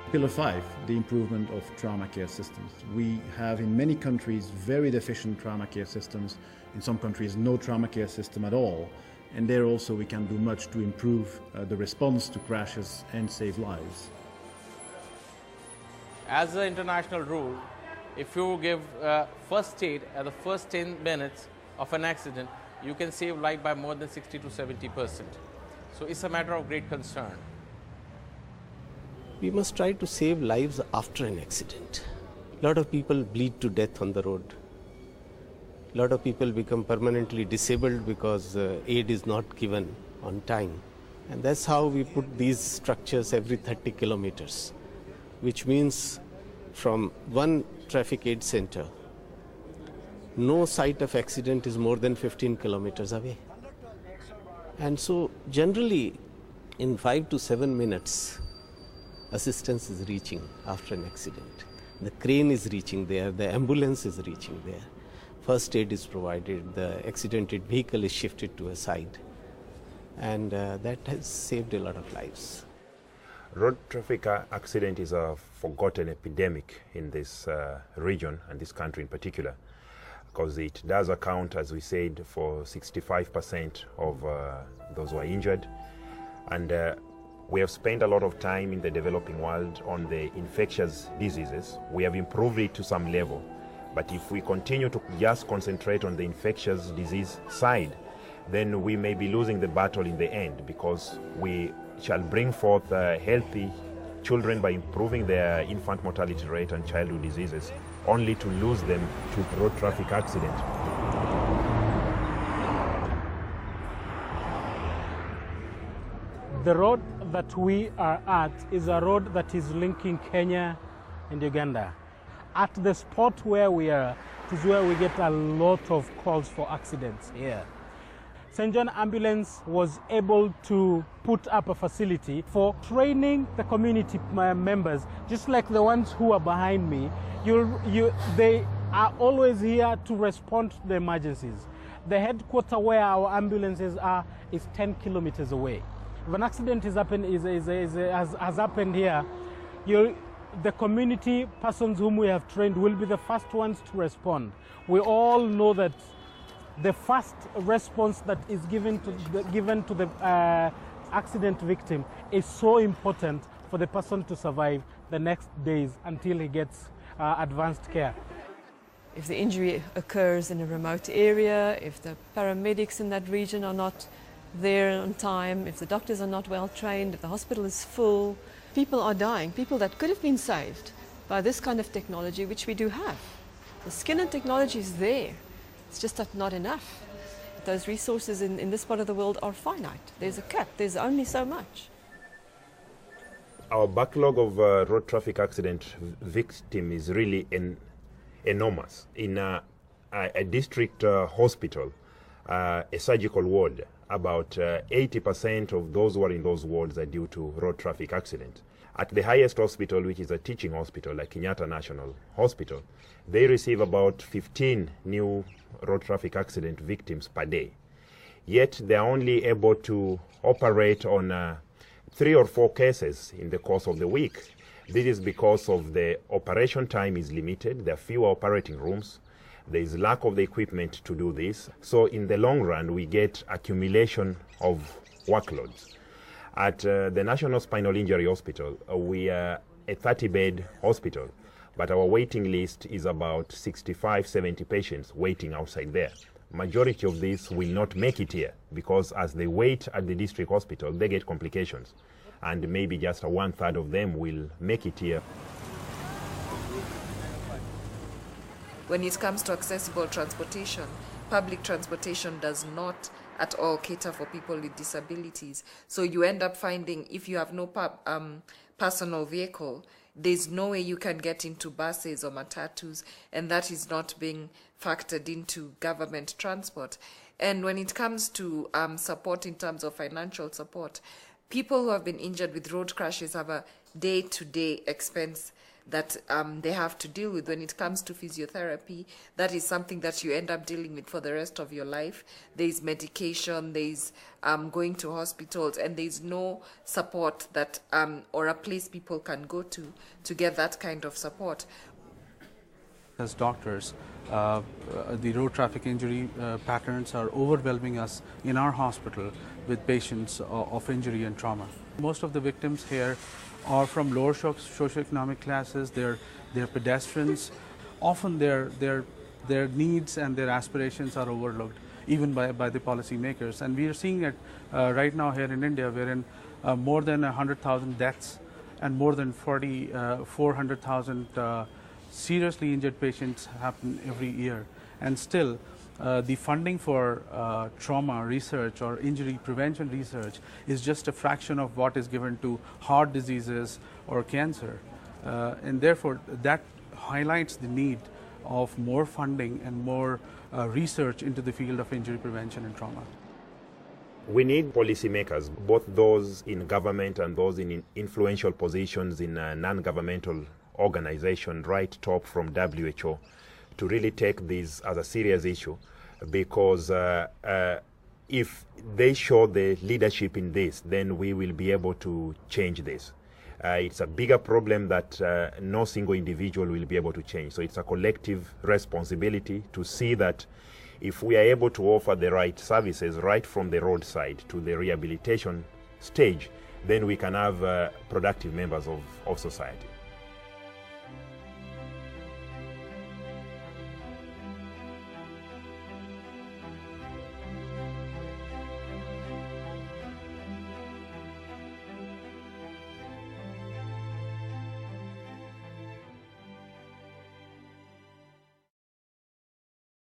Pillar 5, the improvement of trauma care systems. We have in many countries very deficient trauma care systems. In some countries, no trauma care system at all. And there also we can do much to improve the response to crashes and save lives. As an international rule, if you give first aid at the first 10 minutes of an accident, you can save life by more than 60 to 70%. So it's a matter of great concern. We must try to save lives after an accident. A lot of people bleed to death on the road. A lot of people become permanently disabled because aid is not given on time. And that's how we put these structures every 30 kilometers, which means from one traffic aid center, no site of accident is more than 15 kilometers away. And so generally in 5 to 7 minutes, assistance is reaching after an accident. The crane is reaching there, the ambulance is reaching there, first aid is provided, the accidented vehicle is shifted to a side, and that has saved a lot of lives. Road traffic accident is a forgotten epidemic in this region and this country in particular, because it does account, as we said, for 65% of those who are injured. And we have spent a lot of time in the developing world on the infectious diseases. We have improved it to some level, but if we continue to just concentrate on the infectious disease side, then we may be losing the battle in the end, because we shall bring forth healthy children by improving their infant mortality rate and childhood diseases, only to lose them to road traffic accident. The road that we are at is a road that is linking Kenya and Uganda. At the spot where we are, it is where we get a lot of calls for accidents here. St. John Ambulance was able to put up a facility for training the community members, just like the ones who are behind me. They are always here to respond to the emergencies. The headquarters where our ambulances are is 10 kilometers away. If an accident has happened here, the community persons whom we have trained will be the first ones to respond. We all know that the first response that is given to the accident victim is so important for the person to survive the next days until he gets advanced care. If the injury occurs in a remote area, if the paramedics in that region are not there on time, if the doctors are not well trained, if the hospital is full, people are dying, people that could have been saved by this kind of technology, which we do have. The skin and technology is there. It's just not enough. Those resources in this part of the world are finite. There's a cap. There's only so much. Our backlog of road traffic accident victims is really enormous. In a district hospital, a surgical ward, about 80% of those who are in those wards are due to road traffic accident. At the highest hospital, which is a teaching hospital like Kenyatta National Hospital, they receive about 15 new road traffic accident victims per day. Yet they are only able to operate on 3 or 4 cases in the course of the week. This is because of the operation time is limited. There are fewer operating rooms. There is lack of the equipment to do this. So in the long run, we get accumulation of workloads. At the National Spinal Injury Hospital, we are a 30-bed hospital, but our waiting list is about 65, 70 patients waiting outside there. Majority of these will not make it here because as they wait at the district hospital, they get complications. And maybe just 1/3 of them will make it here. When it comes to accessible transportation, public transportation does not at all cater for people with disabilities. So you end up finding if you have no personal vehicle, there's no way you can get into buses or matatus, and that is not being factored into government transport. And when it comes to support in terms of financial support, people who have been injured with road crashes have a day-to-day expense that they have to deal with. When it comes to physiotherapy, that is something that you end up dealing with for the rest of your life. There's medication, there's going to hospitals, and there's no support that or a place people can go to get that kind of support. As doctors, the road traffic injury patterns are overwhelming us in our hospital with patients of injury and trauma. Most of the victims here are from lower socioeconomic classes. They're pedestrians. Often their needs and their aspirations are overlooked, even by the policymakers. And we are seeing it right now here in India, wherein more than 100,000 deaths and more than 400,000 seriously injured patients happen every year, and still the funding for trauma research or injury prevention research is just a fraction of what is given to heart diseases or cancer, and therefore that highlights the need of more funding and more research into the field of injury prevention and trauma. We need policymakers, both those in government and those in influential positions in non-governmental organization, right top from WHO, to really take this as a serious issue, because if they show the leadership in this, then we will be able to change this. It's a bigger problem that no single individual will be able to change. So it's a collective responsibility to see that if we are able to offer the right services right from the roadside to the rehabilitation stage, then we can have productive members of society.